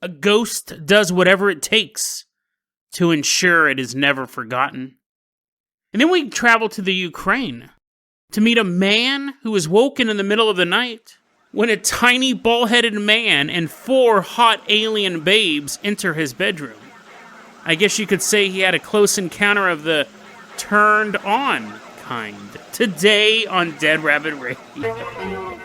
A ghost does whatever it takes to ensure it is never forgotten. And then we travel to the Ukraine to meet a man who was woken in the middle of the night when a tiny bald-headed man and 4 hot alien babes enter his bedroom. I guess you could say he had a close encounter of the turned on kind. Today on Dead Rabbit Radio.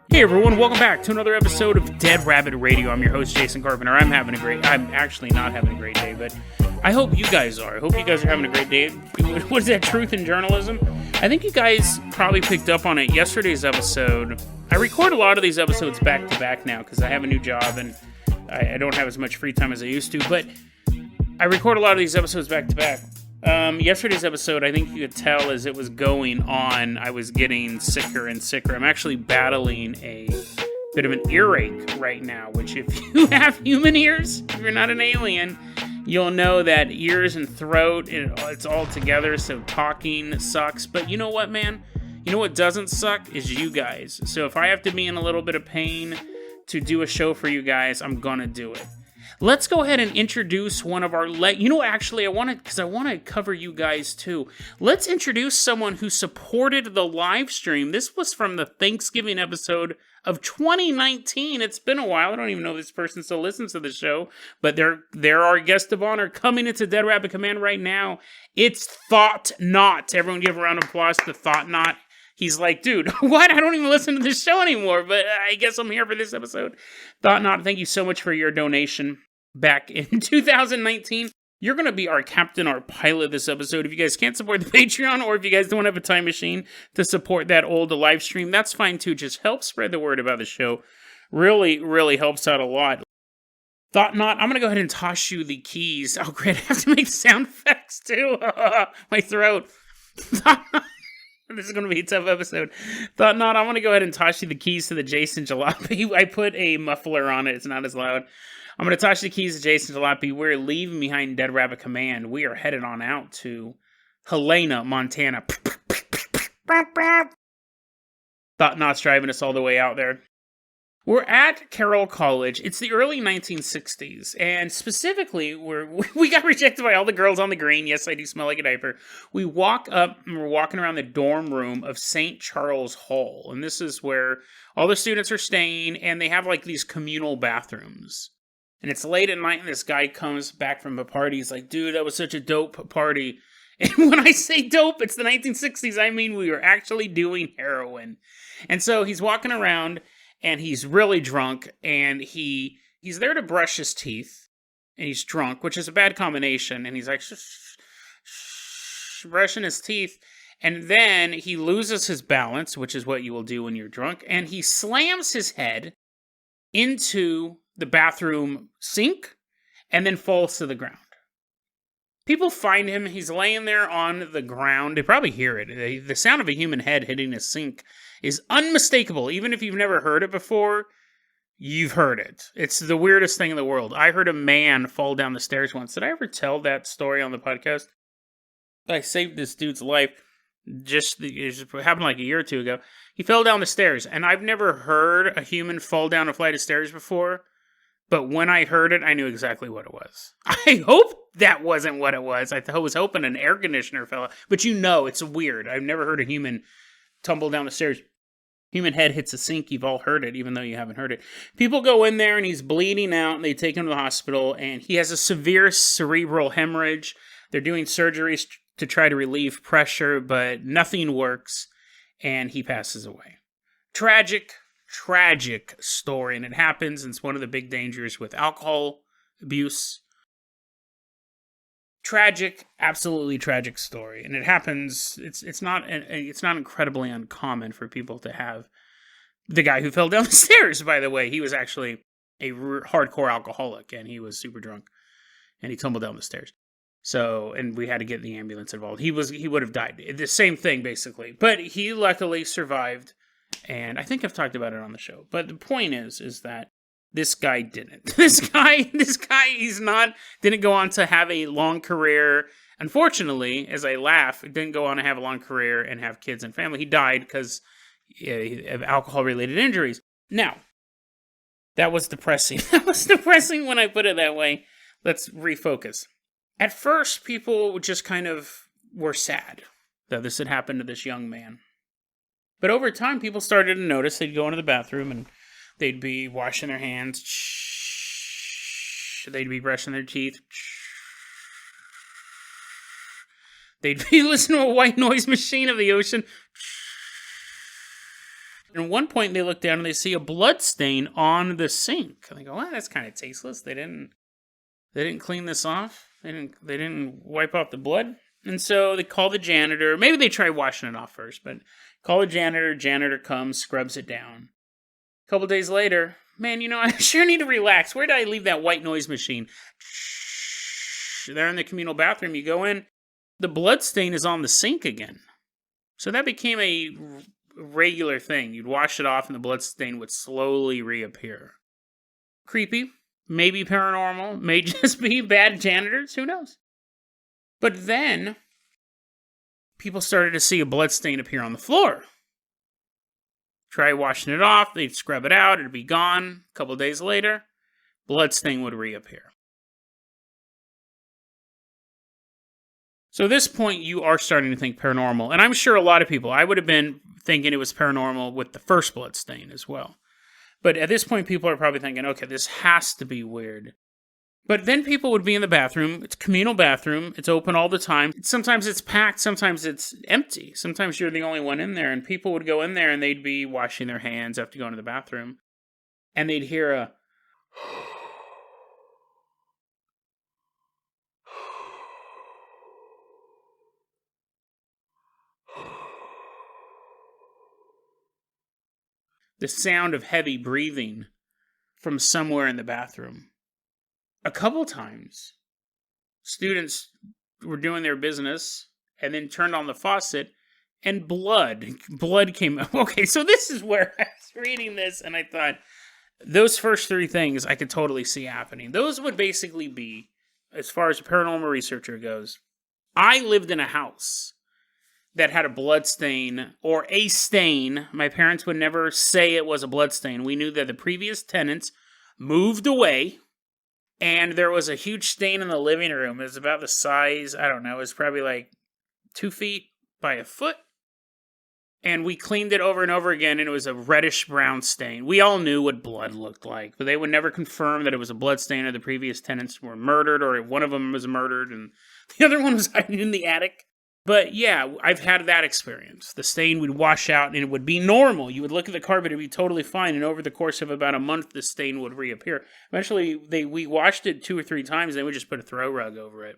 Hey everyone, welcome back to another episode of Dead Rabbit Radio. I'm your host, Jason Carpenter. I'm actually not having a great day, but I hope you guys are. I hope you guys are having a great day. What is that, truth in journalism? I think you guys probably picked up on it yesterday's episode. I record a lot of these episodes back to back now because I have a new job and I don't have as much free time as I used to, but I record a lot of these episodes back to back. Yesterday's episode, I think you could tell as it was going on, I was getting sicker and sicker. I'm actually battling a bit of an earache right now, which if you have human ears, if you're not an alien, you'll know that ears and throat, it's all together, so talking sucks. But you know what, man? You know what doesn't suck is you guys. So if I have to be in a little bit of pain to do a show for you guys, I'm gonna do it. Let's go ahead and introduce one of our... I want to cover you guys too. Let's introduce someone who supported the live stream. This was from the Thanksgiving episode of 2019. It's been a while. I don't even know if this person still listens to the show, but they're our guest of honor coming into Dead Rabbit Command right now. It's Thought Not. Everyone give a round of applause to Thought Not. He's like, dude, what? I don't even listen to this show anymore, but I guess I'm here for this episode. Thought Not, thank you so much for your donation back in 2019. You're going to be our captain, our pilot this episode. If you guys can't support the Patreon, or if you guys don't have a time machine to support that old live stream, that's fine too. Just help spread the word about the show. Really, really helps out a lot. Thought Not, I'm going to go ahead and toss you the keys. Oh, great. I have to make sound effects too. My throat. This is going to be a tough episode. Thought Not, I want to go ahead and toss you the keys to the Jason Jalopy. I put a muffler on it. It's not as loud. I'm going to toss you the keys to Jason Jalopy. We're leaving behind Dead Rabbit Command. We are headed on out to Helena, Montana. Thought Not's driving us all the way out there. We're at Carroll College. It's the early 1960s, and specifically, we got rejected by all the girls on the green. Yes, I do smell like a diaper. We walk up, and we're walking around the dorm room of St. Charles Hall, and this is where all the students are staying, and they have like these communal bathrooms. And it's late at night, and this guy comes back from a party. He's like, dude, that was such a dope party. And when I say dope, it's the 1960s. I mean, we were actually doing heroin. And so he's walking around, and he's really drunk, and he's there to brush his teeth, and he's drunk, which is a bad combination, and he's like, brushing his teeth, and then he loses his balance, which is what you will do when you're drunk, and he slams his head into the bathroom sink, and then falls to the ground. People find him, he's laying there on the ground, they probably hear it, the sound of a human head hitting a sink is unmistakable. Even if you've never heard it before, you've heard it. It's the weirdest thing in the world. I heard a man fall down the stairs once. Did I ever tell that story on the podcast? I saved this dude's life. It just happened like a year or two ago. He fell down the stairs, and I've never heard a human fall down a flight of stairs before. But when I heard it, I knew exactly what it was. I hope that wasn't what it was. I was hoping an air conditioner fell out. But you know, it's weird. I've never heard a human tumble down the stairs. Human head hits a sink. You've all heard it, even though you haven't heard it. People go in there, and he's bleeding out, and they take him to the hospital, and he has a severe cerebral hemorrhage. They're doing surgeries to try to relieve pressure, but nothing works, and he passes away. Tragic story, and it happens, and it's one of the big dangers with alcohol abuse. Tragic, absolutely tragic story, and it happens. It's not incredibly uncommon for people to have the guy who fell down the stairs. By the way, he was actually a hardcore alcoholic, and he was super drunk, and he tumbled down the stairs. So, and we had to get the ambulance involved. He would have died. The same thing, basically, but he luckily survived. And I think I've talked about it on the show. But the point is that This guy didn't. Didn't go on to have a long career. Unfortunately, as I laugh, didn't go on to have a long career and have kids and family. He died because of alcohol-related injuries. Now, that was depressing. That was depressing when I put it that way. Let's refocus. At first, people just kind of were sad that this had happened to this young man. But over time, people started to notice. They'd go into the bathroom and they'd be washing their hands. They'd be brushing their teeth. They'd be listening to a white noise machine of the ocean. And at one point, they look down and they see a blood stain on the sink. And they go, "Well, that's kind of tasteless. They didn't clean this off. They didn't wipe off the blood." And so they call the janitor. Maybe they try washing it off first, but call the janitor. Janitor comes, scrubs it down. A couple days later, "Man, I sure need to relax. Where did I leave that white noise machine?" There in the communal bathroom, you go in, the blood stain is on the sink again. So that became a regular thing. You'd wash it off and the blood stain would slowly reappear. Creepy. Maybe paranormal. May just be bad janitors. Who knows? But then, people started to see a blood stain appear on the floor. Try washing it off, they'd scrub it out, it'd be gone. A couple days later, blood stain would reappear. So at this point, you are starting to think paranormal. And I'm sure a lot of people, I would have been thinking it was paranormal with the first blood stain as well. But at this point, people are probably thinking, okay, this has to be weird. But then people would be in the bathroom. It's a communal bathroom. It's open all the time. Sometimes it's packed. Sometimes it's empty. Sometimes you're the only one in there. And people would go in there and they'd be washing their hands after going to the bathroom. And they'd hear a... the sound of heavy breathing from somewhere in the bathroom. A couple times, students were doing their business and then turned on the faucet and blood came up. Okay, so this is where I was reading this and I thought, those first three things I could totally see happening. Those would basically be, as far as a paranormal researcher goes, I lived in a house that had a blood stain or a stain. My parents would never say it was a blood stain. We knew that the previous tenants moved away and there was a huge stain in the living room. It was about the size, I don't know, it was probably like 2 feet by a foot. And we cleaned it over and over again, and it was a reddish-brown stain. We all knew what blood looked like, but they would never confirm that it was a blood stain or the previous tenants were murdered, or one of them was murdered, and the other one was hiding in the attic. But yeah, I've had that experience. The stain would wash out, and it would be normal. You would look at the carpet, it would be totally fine, and over the course of about a month, the stain would reappear. Eventually, we washed it 2 or 3 times, and they would just put a throw rug over it.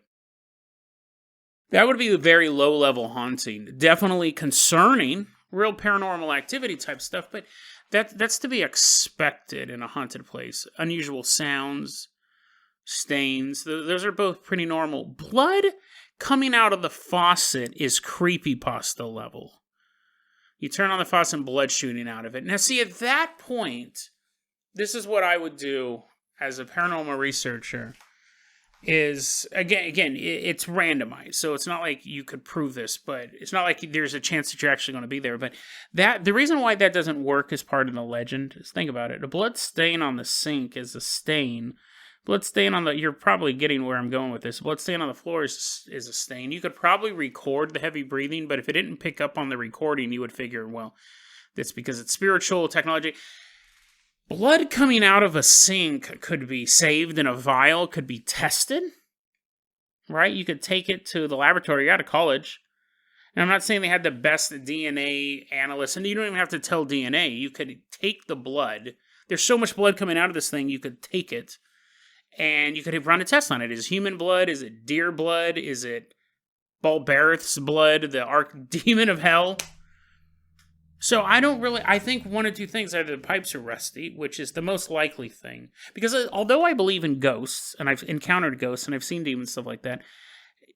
That would be a very low-level haunting. Definitely concerning, real paranormal activity type stuff, but that's to be expected in a haunted place. Unusual sounds, stains, those are both pretty normal. Blood coming out of the faucet is creepypasta level. You turn on the faucet and blood shooting out of it. Now see, at that point, this is what I would do as a paranormal researcher. Is again it's randomized, so it's not like you could prove this, but it's not like there's a chance that you're actually going to be there. But that the reason why that doesn't work as part of the legend is, think about it, a blood stain on the sink is a stain. Blood stain on the, you're probably getting where I'm going with this. Blood stain on the floor is a stain. You could probably record the heavy breathing, but if it didn't pick up on the recording, you would figure, well, that's because it's spiritual technology. Blood coming out of a sink could be saved in a vial, could be tested, right? You could take it to the laboratory out of college. And I'm not saying they had the best DNA analysts, and you don't even have to tell DNA. You could take the blood. There's so much blood coming out of this thing, you could take it, and you could run a test on it. Is it human blood? Is it deer blood? Is it Balberith's blood, the archdemon of hell? So I think one of two things. Either the pipes are rusty, which is the most likely thing. Because although I believe in ghosts, and I've encountered ghosts, and I've seen demons, stuff like that,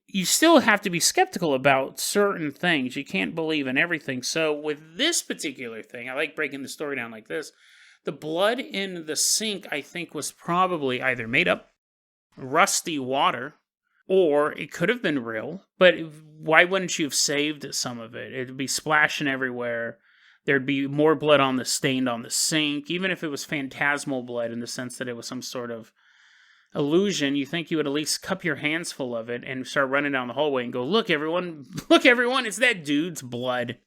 you still have to be skeptical about certain things. You can't believe in everything. So with this particular thing, I like breaking the story down like this. The blood in the sink, I think, was probably either made up, rusty water, or it could have been real. But why wouldn't you have saved some of it? It'd be splashing everywhere. There'd be more blood stained on the sink. Even if it was phantasmal blood in the sense that it was some sort of illusion, you think you would at least cup your hands full of it and start running down the hallway and go, look everyone, it's that dude's blood.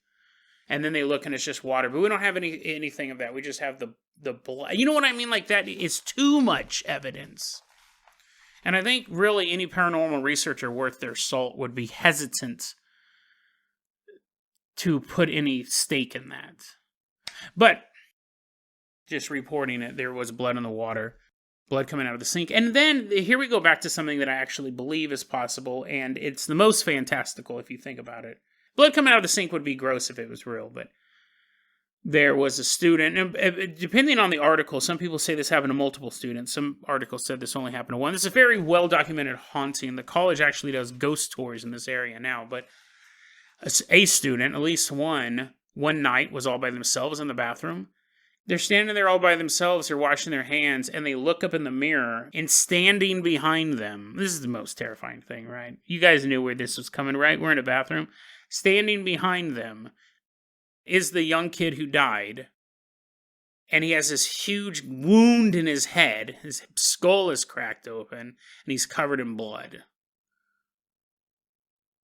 And then they look and it's just water. But we don't have anything of that. We just have the blood. You know what I mean? Like, that is too much evidence. And I think really any paranormal researcher worth their salt would be hesitant to put any stake in that. But just reporting it, there was blood in the water, blood coming out of the sink. And then here we go back to something that I actually believe is possible, and it's the most fantastical if you think about it. Blood coming out of the sink would be gross if it was real, but there was a student, and depending on the article, some people say this happened to multiple students. Some articles said this only happened to one. This is a very well-documented haunting. The college actually does ghost tours in this area now, but a student, at least one night, was all by themselves in the bathroom. They're standing there all by themselves, they're washing their hands, and they look up in the mirror, and standing behind them, this is the most terrifying thing, right? You guys knew where this was coming, right? We're in a bathroom. Standing behind them is the young kid who died, and he has this huge wound in his head. His skull is cracked open, and he's covered in blood.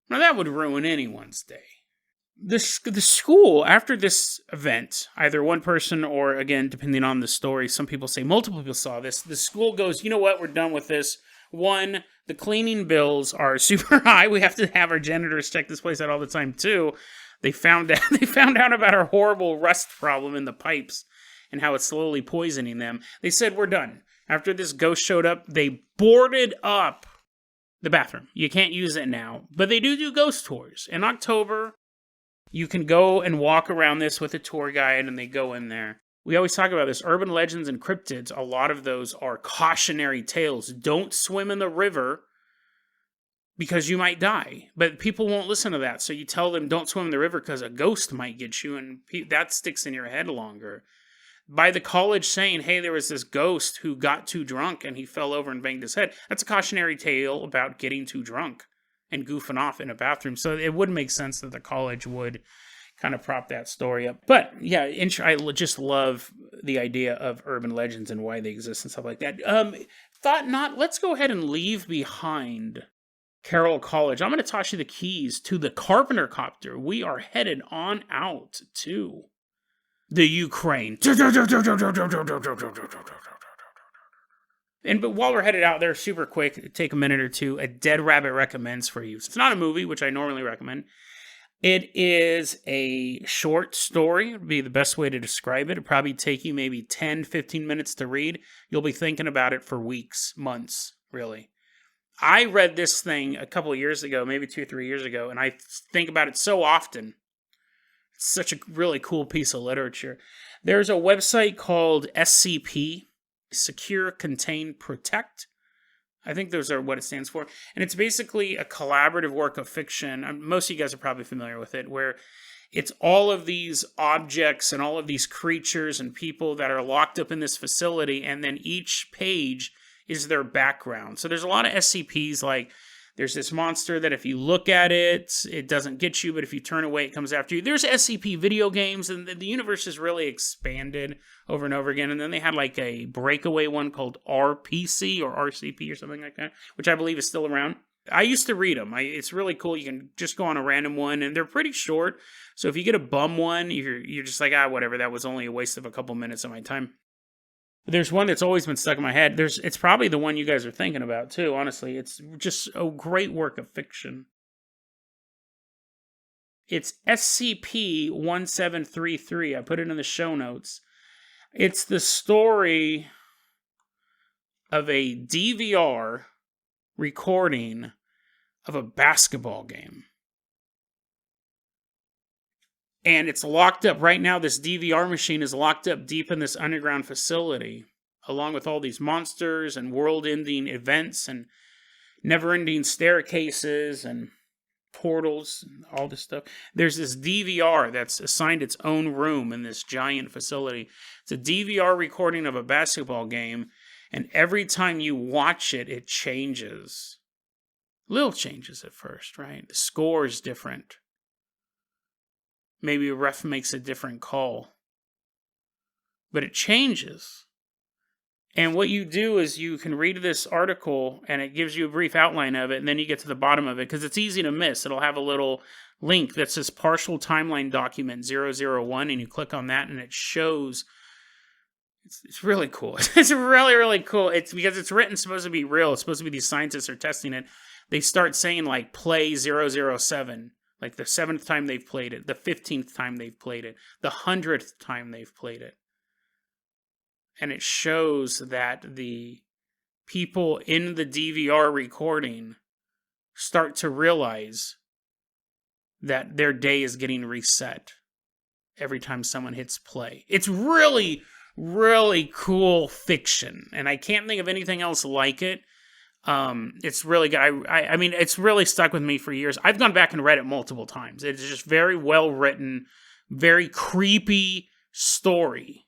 Now that would ruin anyone's day. The school, after this event, either one person or, again, depending on the story, some people say multiple people saw this, the school goes, you know what, we're done with this. One, the cleaning bills are super high. We have to have our janitors check this place out all the time, too. They found out about our horrible rust problem in the pipes and how it's slowly poisoning them. They said, we're done. After this ghost showed up, they boarded up the bathroom. You can't use it now. But they do ghost tours. In October, you can go and walk around this with a tour guide, and they go in there. We always talk about this. Urban legends and cryptids, a lot of those are cautionary tales. Don't swim in the river because you might die. But people won't listen to that. So you tell them don't swim in the river because a ghost might get you, and that sticks in your head longer. By the college saying, hey, there was this ghost who got too drunk and he fell over and banged his head, that's a cautionary tale about getting too drunk and goofing off in a bathroom. So it wouldn't make sense that the college would kind of prop that story up. But yeah, I just love the idea of urban legends and why they exist and stuff like that. Let's go ahead and leave behind Carroll College. I'm going to toss you the keys to the Carpenter copter. We are headed on out to the Ukraine. But while we're headed out there, super quick, take a minute or two, a Dead Rabbit recommends for you. It's not a movie, which I normally recommend. It is a short story, would be the best way to describe it. It'll probably take you maybe 10, 15 minutes to read. You'll be thinking about it for weeks, months, really. I read this thing a couple of years ago, maybe 2 or 3 years ago, and I think about it so often. It's such a really cool piece of literature. There's a website called SCP, Secure, Contain, Protect. I think those are what it stands for. And it's basically a collaborative work of fiction. Most of you guys are probably familiar with it, where it's all of these objects and all of these creatures and people that are locked up in this facility, and then each page is their background. So there's a lot of SCPs, like there's this monster that if you look at it, it doesn't get you, but if you turn away, it comes after you. There's SCP video games, and the universe has really expanded over and over again. And then they had like a breakaway one called RPC or RCP or something like that, which I believe is still around. I used to read them. It's really cool. You can just go on a random one, and they're pretty short. So if you get a bum one, you're just like, whatever, that was only a waste of a couple minutes of my time. There's one that's always been stuck in my head. It's probably the one you guys are thinking about, too, honestly. It's just a great work of fiction. It's SCP-1733. I put it in the show notes. It's the story of a DVR recording of a basketball game. And it's locked up right now. This DVR machine is locked up deep in this underground facility, along with all these monsters and world-ending events and never-ending staircases. And portals, all this stuff. There's this DVR that's assigned its own room in this giant facility. It's a DVR recording of a basketball game, and every time you watch it, it changes. Little changes at first, right? The score is different. Maybe a ref makes a different call. But it changes. And what you do is you can read this article and it gives you a brief outline of it, and then you get to the bottom of it because it's easy to miss. It'll have a little link that says partial timeline document 001, and you click on that and it shows. It's really cool. It's really, really cool. It's because it's written supposed to be real. It's supposed to be these scientists are testing it. They start saying like play 007, like the 7th time they've played it, the 15th time they've played it, the 100th time they've played it. And it shows that the people in the DVR recording start to realize that their day is getting reset every time someone hits play. It's really, really cool fiction, and I can't think of anything else like it. It's really good. I mean, it's really stuck with me for years. I've gone back and read it multiple times. It's just very well written, very creepy story.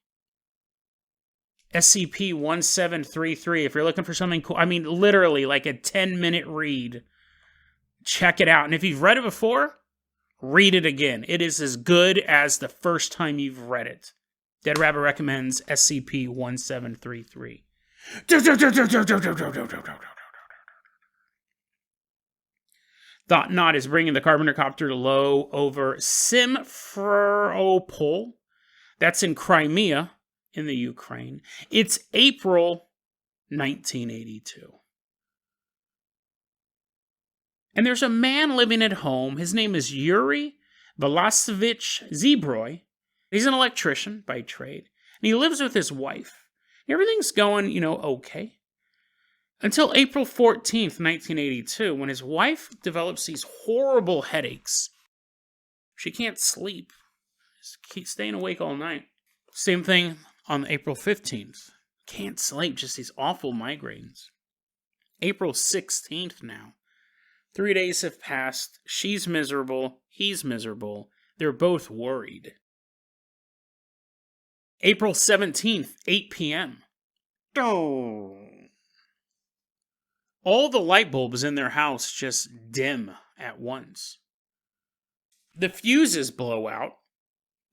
SCP-1733, if you're looking for something cool, I mean, literally like a 10-minute read. Check it out. And if you've read it before, read it again. It is as good as the first time you've read it. Dead Rabbit recommends SCP-1733. Thought Not is bringing the Carpenter copter low over Simferopol. That's in Crimea, in the Ukraine. It's April 1982. And there's a man living at home. His name is Yuri Velasovich Zebroy. He's an electrician by trade. And he lives with his wife. Everything's going, okay. Until April 14th, 1982, when his wife develops these horrible headaches. She can't sleep. Just keep staying awake all night. Same thing on April 15th. Can't sleep, just these awful migraines. April 16th now. 3 days have passed. She's miserable. He's miserable. They're both worried. April 17th, 8 p.m. Oh. All the light bulbs in their house just dim at once. The fuses blow out.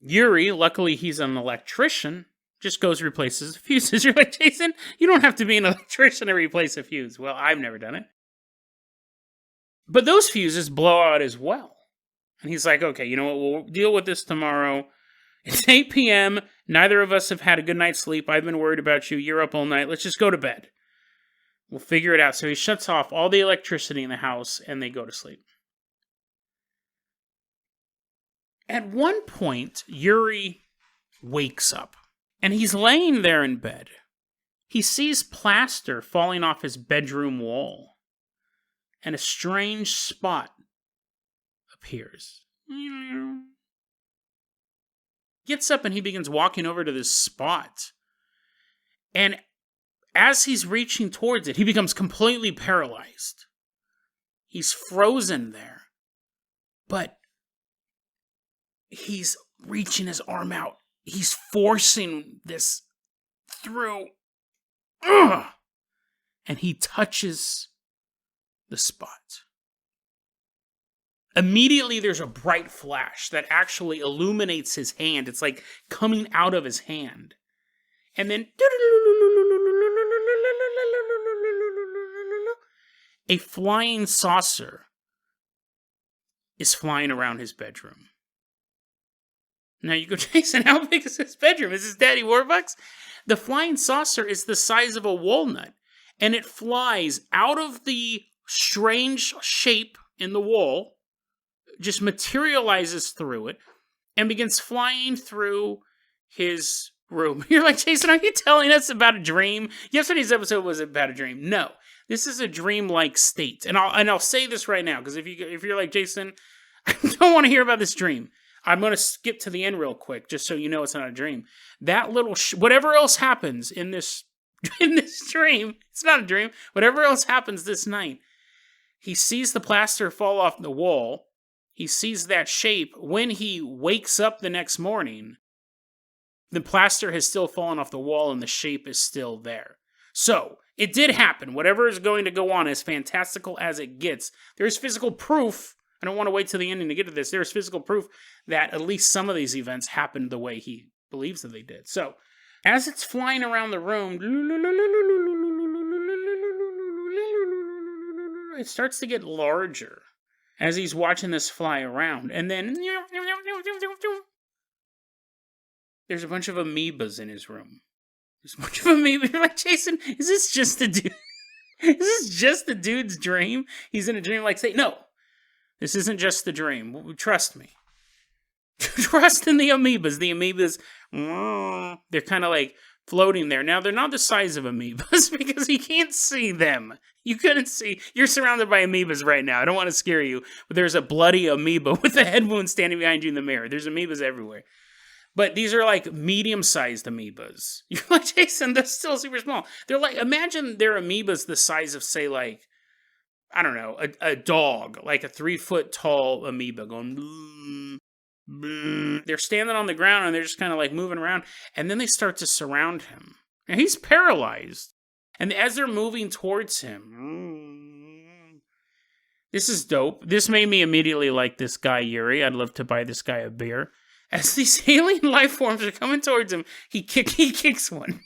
Yuri, luckily he's an electrician, just goes replaces the fuses. You're like, Jason, you don't have to be an electrician to replace a fuse. Well, I've never done it. But those fuses blow out as well. And he's like, okay, you know what? We'll deal with this tomorrow. It's 8 p.m. Neither of us have had a good night's sleep. I've been worried about you. You're up all night. Let's just go to bed. We'll figure it out. So he shuts off all the electricity in the house and they go to sleep. At one point, Yuri wakes up and he's laying there in bed. He sees plaster falling off his bedroom wall and a strange spot appears. Gets up and he begins walking over to this spot. And as he's reaching towards it, he becomes completely paralyzed. He's frozen there. But he's reaching his arm out. He's forcing this through. Ugh! And he touches the spot. Immediately there's a bright flash that actually illuminates his hand. It's like coming out of his hand. And then a flying saucer is flying around his bedroom. Now you go, Jason, how big is his bedroom? Is this Daddy Warbucks? The flying saucer is the size of a walnut. And it flies out of the strange shape in the wall, just materializes through it, and begins flying through his room. You're like, Jason, are you telling us about a dream? Yesterday's episode was about a dream. No, this is a dream-like state. And I'll say this right now, because if you're like, Jason, I don't want to hear about this dream, I'm going to skip to the end real quick, just so you know it's not a dream. That little, whatever else happens in this dream, it's not a dream, whatever else happens this night, he sees the plaster fall off the wall, he sees that shape. When he wakes up the next morning, the plaster has still fallen off the wall and the shape is still there. So, it did happen. Whatever is going to go on, as fantastical as it gets, there's physical proof. I don't want to wait till the ending to get to this. There's physical proof that at least some of these events happened the way he believes that they did. So, as it's flying around the room, it starts to get larger as he's watching this fly around. And then there's a bunch of amoebas in his room. There's a bunch of amoebas. You're like, Jason, is this just a dude? Is this just the dude's dream? He's in a dream like, say, no, this isn't just the dream. Trust me. Trust in the amoebas. The amoebas, they're kind of like floating there. Now, they're not the size of amoebas because you can't see them. You couldn't see. You're surrounded by amoebas right now. I don't want to scare you, but there's a bloody amoeba with a head wound standing behind you in the mirror. There's amoebas everywhere. But these are like medium-sized amoebas. You're like, Jason, they're still super small. They're like, imagine they're amoebas the size of, say, like, I don't know, a dog, like a 3-foot tall amoeba going, they're standing on the ground and they're just kind of like moving around. And then they start to surround him. And he's paralyzed. And as they're moving towards him, this is dope. This made me immediately like this guy, Yuri. I'd love to buy this guy a beer. As these alien life forms are coming towards him, he kicks one.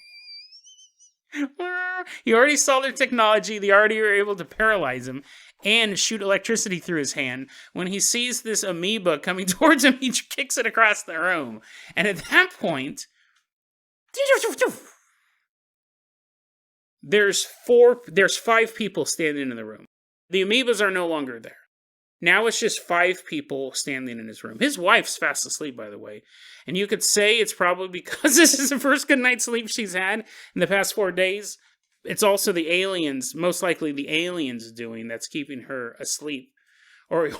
He already saw their technology. They already were able to paralyze him and shoot electricity through his hand. When he sees this amoeba coming towards him, he kicks it across the room. And at that point, there's 5 people standing in the room. The amoebas are no longer there. Now it's just 5 people standing in his room. His wife's fast asleep, by the way. And you could say it's probably because this is the first good night's sleep she's had in the past 4 days. It's also the aliens, most likely the aliens doing that's keeping her asleep. Or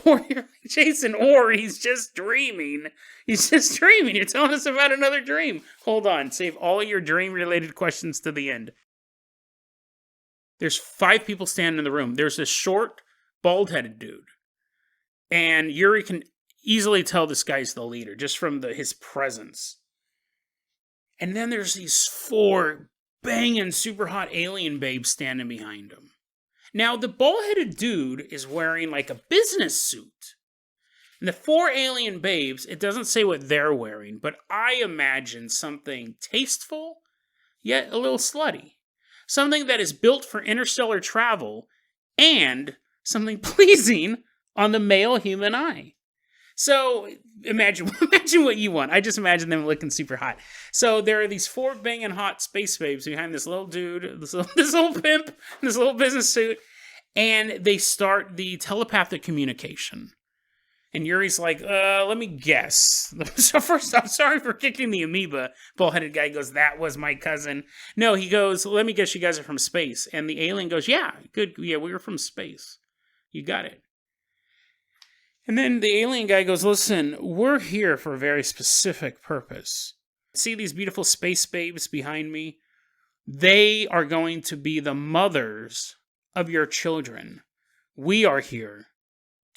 Jason, or he's just dreaming. He's just dreaming. You're telling us about another dream. Hold on. Save all your dream-related questions to the end. There's 5 people standing in the room. There's this short, bald-headed dude. And Yuri can easily tell this guy's the leader, just from his presence. And then there's these 4 banging, super hot alien babes standing behind him. Now, the bald-headed dude is wearing like a business suit. And the 4 alien babes, it doesn't say what they're wearing, but I imagine something tasteful, yet a little slutty. Something that is built for interstellar travel, and something pleasing on the male human eye. So, imagine what you want. I just imagine them looking super hot. So, there are these 4 banging hot space babes behind this little dude, this little pimp, this little business suit, and they start the telepathic communication. And Yuri's like, let me guess. So first, I'm sorry for kicking the amoeba. Bald-headed guy goes, that was my cousin. No, he goes, let me guess you guys are from space. And the alien goes, yeah, good. Yeah, we were from space. You got it. And then the alien guy goes, listen, we're here for a very specific purpose. See these beautiful space babes behind me? They are going to be the mothers of your children. We are here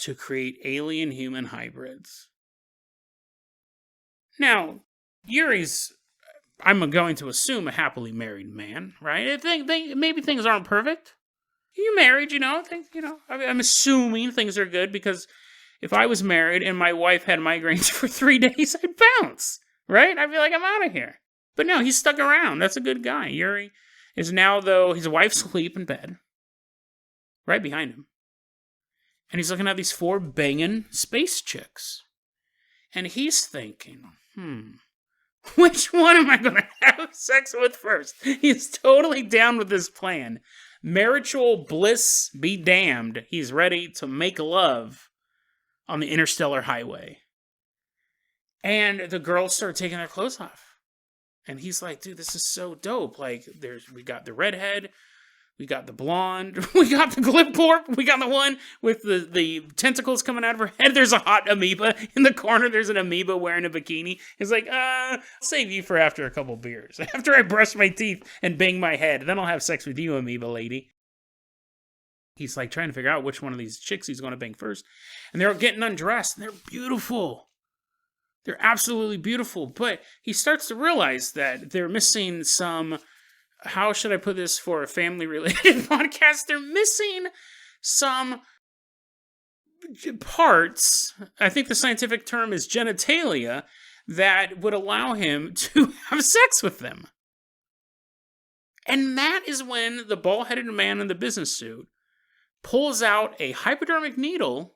to create alien-human hybrids. Now, Yuri's, I'm going to assume, a happily married man, right? I think maybe things aren't perfect. You married, I'm assuming things are good because if I was married and my wife had migraines for 3 days, I'd bounce, right? I'd be like, I'm out of here. But no, he's stuck around. That's a good guy. Yuri is now, though, his wife's asleep in bed, right behind him. And he's looking at these 4 banging space chicks. And he's thinking, which one am I going to have sex with first? He's totally down with this plan. Marital bliss be damned. He's ready to make love on the interstellar highway. And the girls start taking their clothes off. And he's like, dude, this is so dope. Like, we got the redhead, we got the blonde, we got the glipcorp, we got the one with the tentacles coming out of her head. There's a hot amoeba in the corner. There's an amoeba wearing a bikini. He's like, I'll save you for after a couple beers. After I brush my teeth and bang my head, then I'll have sex with you, amoeba lady. he's like trying to figure out which one of these chicks he's going to bang first. And they're getting undressed, and they're beautiful. They're absolutely beautiful. But he starts to realize that they're missing some, how should I put this for a family-related podcast? They're missing some parts, I think the scientific term is genitalia, that would allow him to have sex with them. And that is when the bald-headed man in the business suit pulls out a hypodermic needle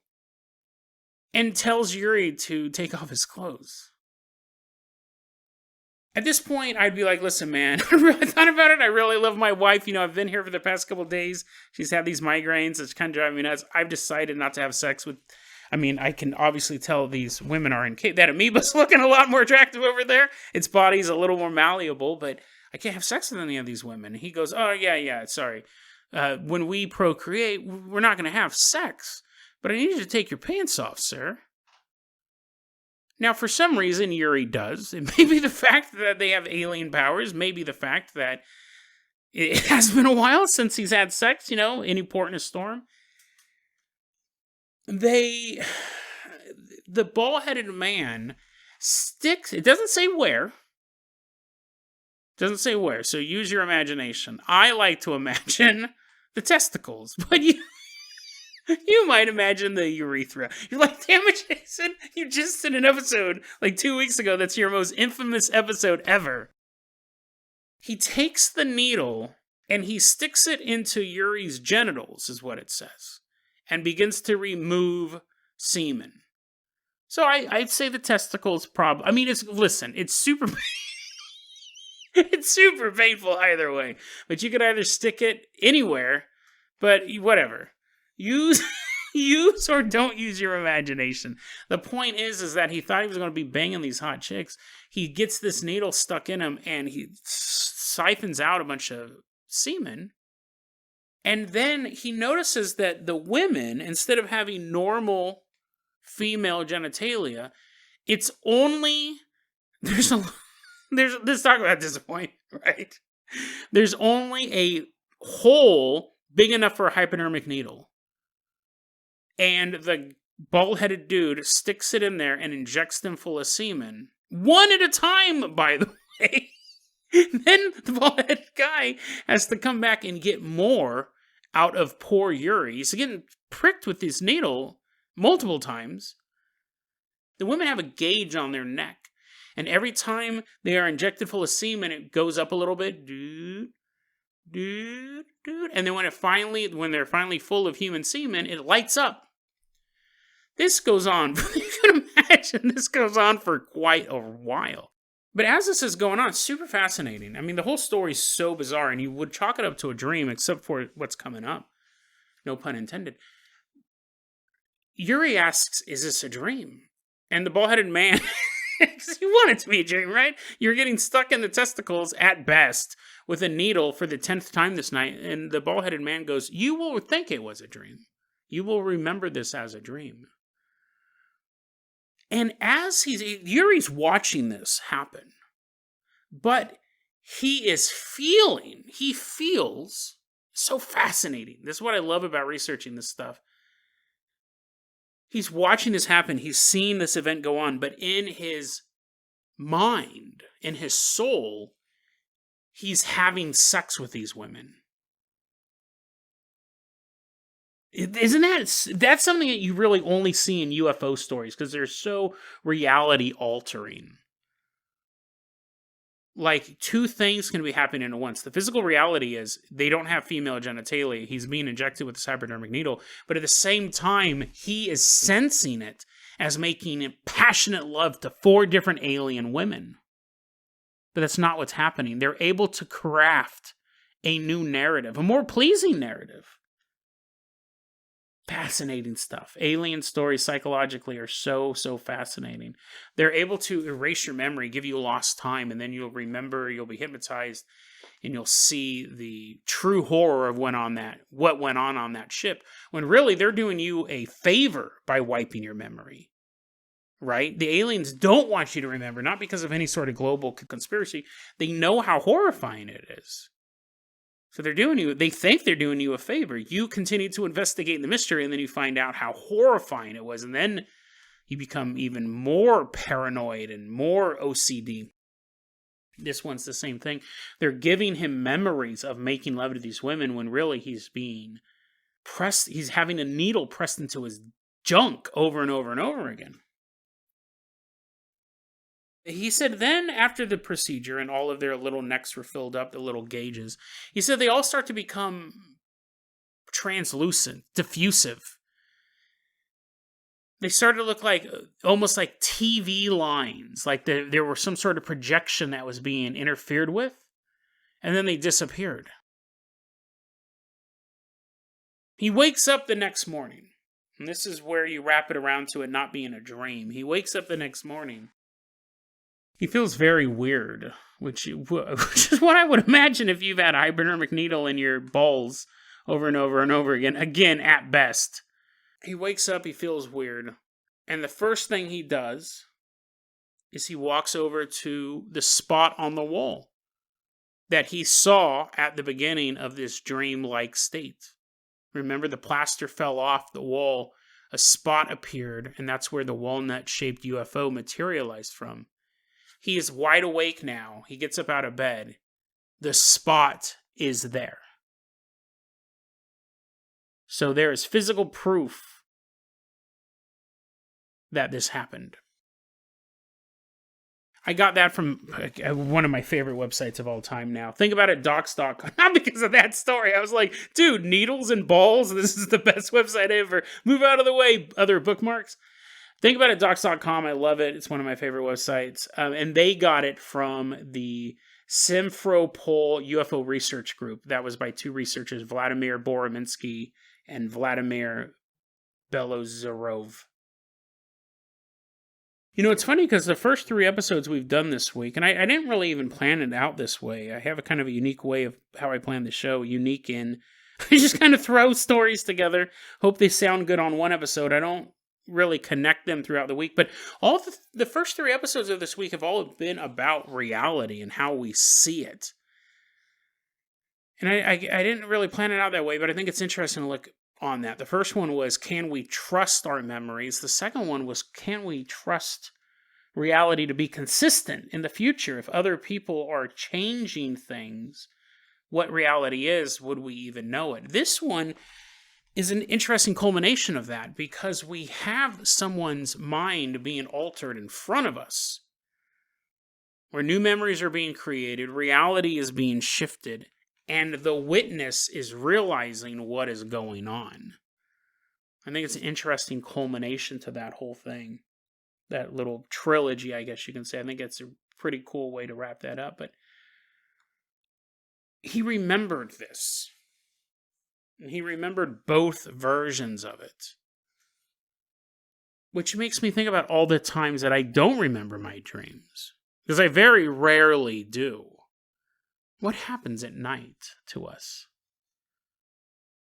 and tells Yuri to take off his clothes. At this point, I'd be like, listen, man, I really thought about it. I really love my wife. You know, I've been here for the past couple of days. She's had these migraines. It's kind of driving me nuts. I've decided not to have sex with... I mean, I can obviously tell these women are in... That amoeba's looking a lot more attractive over there. Its body's a little more malleable, but I can't have sex with any of these women. He goes, oh, yeah, sorry. When we procreate, we're not going to have sex. But I need you to take your pants off, sir. Now, for some reason, Yuri does. It may be the fact that they have alien powers. Maybe the fact that it has been a while since he's had sex, you know, any port in a storm. The bald-headed man sticks... It doesn't say where. Doesn't say where, so use your imagination. I like to imagine the testicles, but you might imagine the urethra. You're like, damn it, Jason, you just did an episode like 2 weeks ago that's your most infamous episode ever. He takes the needle and he sticks it into Yuri's genitals, is what it says, and begins to remove semen. So I'd say the testicles probably... I mean, it's super... It's super painful either way. But you could either stick it anywhere, but whatever. Use or don't use your imagination. The point is that he thought he was going to be banging these hot chicks. He gets this needle stuck in him, and he siphons out a bunch of semen. And then he notices that the women, instead of having normal female genitalia, it's only... Let's talk about disappointment, right? There's only a hole big enough for a hypodermic needle. And the bald-headed dude sticks it in there and injects them full of semen. One at a time, by the way. Then the bald-headed guy has to come back and get more out of poor Yuri. He's getting pricked with this needle multiple times. The women have a gauge on their neck. And every time they are injected full of semen, it goes up a little bit. Dude. And then when they're finally full of human semen, it lights up. This goes on, you can imagine, this goes on for quite a while. But as this is going on, it's super fascinating. I mean, the whole story is so bizarre, and you would chalk it up to a dream, except for what's coming up. No pun intended. Yuri asks, is this a dream? And the bald-headed man... Because you want it to be a dream, right? You're getting stuck in the testicles, at best, with a needle for the 10th time this night, and the bald-headed man goes, you will think it was a dream. You will remember this as a dream. And as Yuri's watching this happen, but he feels so fascinating. This is what I love about researching this stuff. He's watching this happen. He's seeing this event go on. But in his mind, in his soul, he's having sex with these women. Isn't that's something that you really only see in UFO stories because they're so reality altering. Like, two things can be happening at once. The physical reality is they don't have female genitalia. He's being injected with a hypodermic needle. But at the same time, he is sensing it as making passionate love to 4 different alien women. But that's not what's happening. They're able to craft a new narrative, a more pleasing narrative. Fascinating stuff. Alien stories psychologically are so fascinating. They're able to erase your memory, give you lost time, and then you'll remember, you'll be hypnotized, and you'll see the true horror of what went on that ship, when really they're doing you a favor by wiping your memory. Right? The aliens don't want you to remember, not because of any sort of global conspiracy. They know how horrifying it is. So they think they're doing you a favor. You continue to investigate the mystery, and then you find out how horrifying it was. And then you become even more paranoid and more OCD. This one's the same thing. They're giving him memories of making love to these women when really he's being pressed. He's having a needle pressed into his junk over and over and over again. He said then after the procedure and all of their little necks were filled up, the little gauges, he said they all start to become translucent, diffusive. They started to look like almost like TV lines, like there were some sort of projection that was being interfered with, and then they disappeared. He wakes up the next morning, and this is where you wrap it around to it not being a dream. He wakes up the next morning. He feels very weird, which is what I would imagine if you've had a hypodermic needle in your balls over and over and over again. Again, at best. He wakes up, he feels weird, and the first thing he does is he walks over to the spot on the wall that he saw at the beginning of this dream-like state. Remember, the plaster fell off the wall, a spot appeared, and that's where the walnut-shaped UFO materialized from. He is wide awake now. He gets up out of bed. The spot is there. So there is physical proof that this happened. I got that from one of my favorite websites of all time now. Think about it, docs.com. Not because of that story. I was like, dude, needles and balls? This is the best website ever. Move out of the way, other bookmarks. Think about it, docs.com. I love it. It's one of my favorite websites. And they got it from the Simferopol UFO Research Group. That was by two researchers, Vladimir Borominsky and Vladimir Belozerov. You know, it's funny because the first 3 episodes we've done this week, and I didn't really even plan it out this way. I have a kind of a unique way of how I plan the show. Unique in, I just kind of throw stories together. Hope they sound good on one episode. I don't really connect them throughout the week, but all the first 3 episodes of this week have all been about reality and how we see it. And I didn't really plan it out that way, but I think it's interesting to look on that. The first one was, can we trust our memories? The second one was, can we trust reality to be consistent in the future? If other people are changing things, what reality is, would we even know it? This one is an interesting culmination of that, because we have someone's mind being altered in front of us, where new memories are being created, reality is being shifted, and the witness is realizing what is going on. I think it's an interesting culmination to that whole thing, that little trilogy, I guess you can say. I think it's a pretty cool way to wrap that up, but he remembered this. And he remembered both versions of it. Which makes me think about all the times that I don't remember my dreams. Because I very rarely do. What happens at night to us?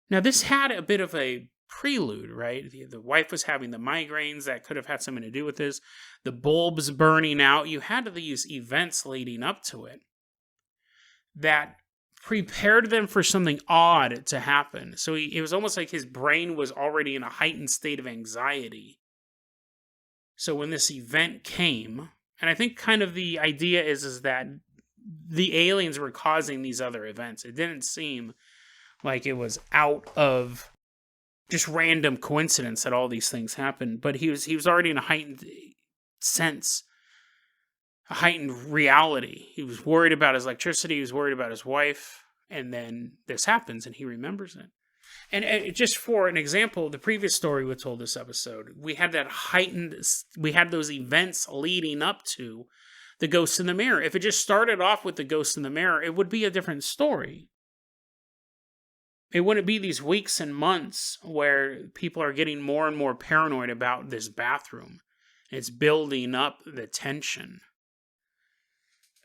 Now, this had a bit of a prelude, right? The wife was having the migraines. That could have had something to do with this. The bulbs burning out. You had these events leading up to it that prepared them for something odd to happen. So it was almost like his brain was already in a heightened state of anxiety. So when this event came, and I think kind of the idea is that the aliens were causing these other events. It didn't seem like it was out of just random coincidence that all these things happened, but he was already in a heightened sense, a heightened reality. He was worried about his electricity, he was worried about his wife, and then this happens and he remembers it. And just for an example, the previous story we told this episode, we had those events leading up to the ghost in the mirror. If it just started off with the ghost in the mirror, it would be a different story. It wouldn't be these weeks and months where people are getting more and more paranoid about this bathroom. It's building up the tension.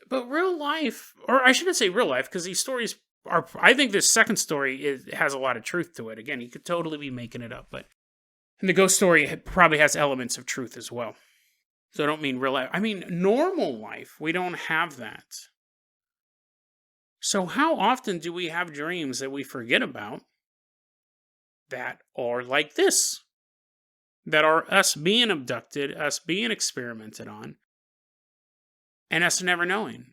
But real life, or I shouldn't say real life, because these stories are, I think this second story has a lot of truth to it. Again, you could totally be making it up, and the ghost story probably has elements of truth as well. So I don't mean real life. I mean normal life. We don't have that. So how often do we have dreams that we forget about that are like this? That are us being abducted, us being experimented on, and us never knowing.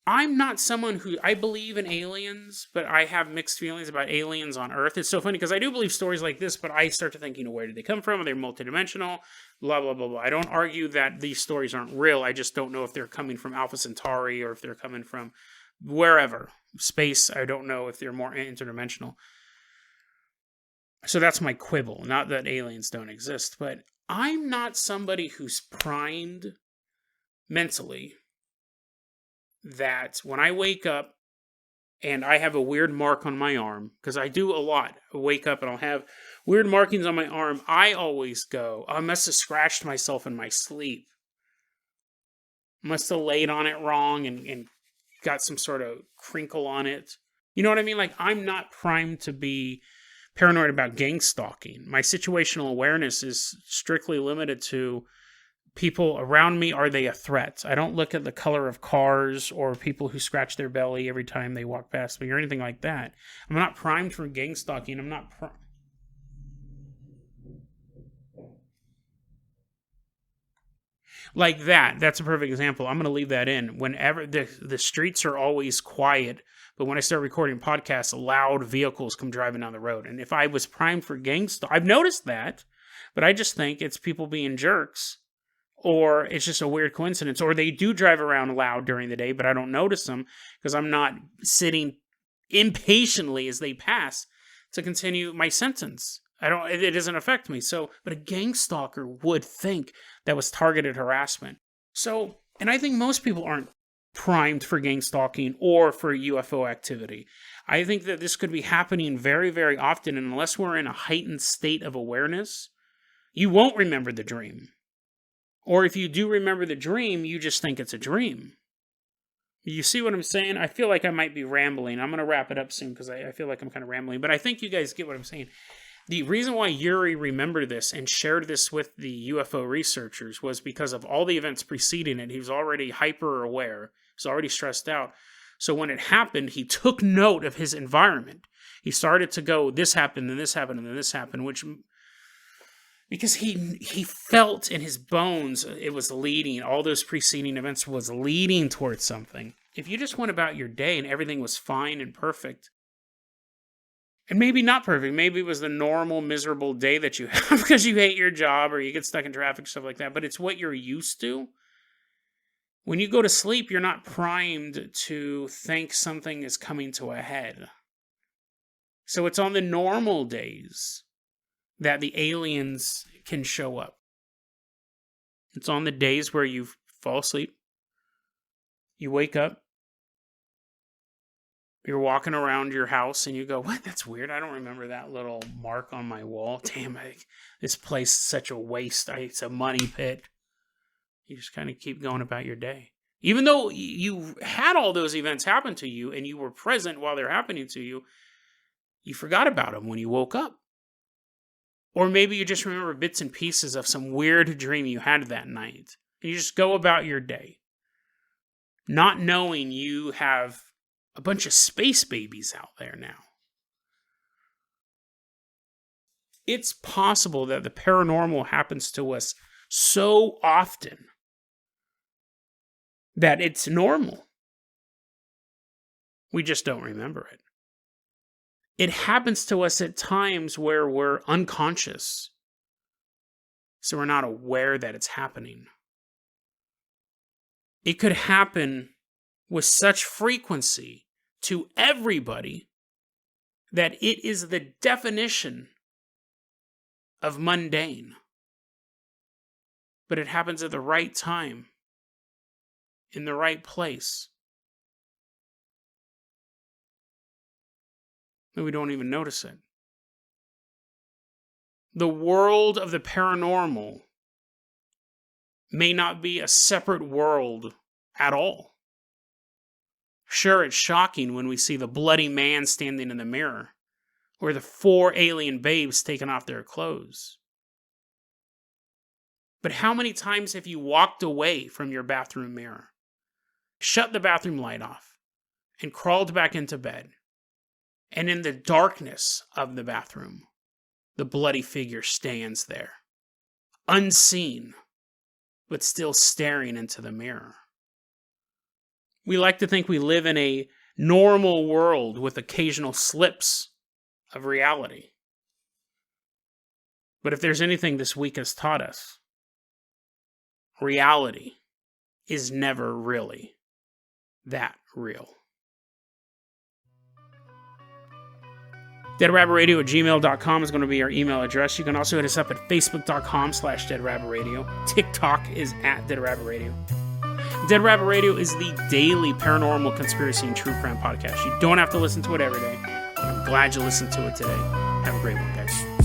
I'm not someone who, I believe in aliens, but I have mixed feelings about aliens on Earth. It's so funny because I do believe stories like this, but I start to think, where did they come from? Are they multidimensional? Blah, blah, blah, blah. I don't argue that these stories aren't real. I just don't know if they're coming from Alpha Centauri or if they're coming from wherever. Space, I don't know if they're more interdimensional. So that's my quibble. Not that aliens don't exist, but I'm not somebody who's primed mentally that when I wake up and I have a weird mark on my arm, because I do a lot, I wake up and I'll have weird markings on my arm, I always go, I must have scratched myself in my sleep. Must have laid on it wrong and got some sort of crinkle on it. You know what I mean? Like, I'm not primed to be paranoid about gang stalking. My situational awareness is strictly limited to people around me. Are they a threat? I don't look at the color of cars or people who scratch their belly every time they walk past me or anything like that. I'm not primed for gang stalking. I'm not like that. That's a perfect example. I'm going to leave that in. Whenever the streets are always quiet, but when I start recording podcasts, loud vehicles come driving down the road. And if I was primed for gang stalking, I've noticed that, but I just think it's people being jerks. Or it's just a weird coincidence. Or they do drive around loud during the day, but I don't notice them because I'm not sitting impatiently as they pass to continue my sentence. It doesn't affect me. So, but a gang stalker would think that was targeted harassment. So, and I think most people aren't primed for gang stalking or for UFO activity. I think that this could be happening very, very often. And unless we're in a heightened state of awareness, you won't remember the dream. Or if you do remember the dream, you just think it's a dream. You see what I'm saying? I feel like I might be rambling. I'm going to wrap it up soon because I feel like I'm kind of rambling. But I think you guys get what I'm saying. The reason why Yuri remembered this and shared this with the UFO researchers was because of all the events preceding it. He was already hyper aware. He was already stressed out. So when it happened, he took note of his environment. He started to go, this happened, and this happened, and then this happened, which... Because he felt in his bones it was leading, all those preceding events was leading towards something. If you just went about your day and everything was fine and perfect, and maybe not perfect, maybe it was the normal miserable day that you have because you hate your job or you get stuck in traffic, stuff like that, but it's what you're used to. When you go to sleep, you're not primed to think something is coming to a head. So it's on the normal days that the aliens can show up. It's on the days where you fall asleep, you wake up, you're walking around your house and you go, what? That's weird. I don't remember that little mark on my wall. Damn, this place is such a waste. It's a money pit. You just kind of keep going about your day. Even though you had all those events happen to you and you were present while they're happening to you, you forgot about them when you woke up. Or maybe you just remember bits and pieces of some weird dream you had that night. And you just go about your day, not knowing you have a bunch of space babies out there now. It's possible that the paranormal happens to us so often that it's normal. We just don't remember it. It happens to us at times where we're unconscious, so we're not aware that it's happening. It could happen with such frequency to everybody that it is the definition of mundane. But it happens at the right time, in the right place. And we don't even notice it. The world of the paranormal may not be a separate world at all. Sure, it's shocking when we see the bloody man standing in the mirror, or the 4 alien babes taking off their clothes. But how many times have you walked away from your bathroom mirror? Shut the bathroom light off. and crawled back into bed. And in the darkness of the bathroom, the bloody figure stands there, unseen, but still staring into the mirror. We like to think we live in a normal world with occasional slips of reality. But if there's anything this week has taught us, reality is never really that real. DeadRabbitRadio@gmail.com is going to be our email address. You can also hit us up at Facebook.com/DeadRabbitRadio. TikTok is @DeadRabbitRadio. Dead Rabbit Radio is the daily paranormal conspiracy and true crime podcast. You don't have to listen to it every day. I'm glad you listened to it today. Have a great one, guys.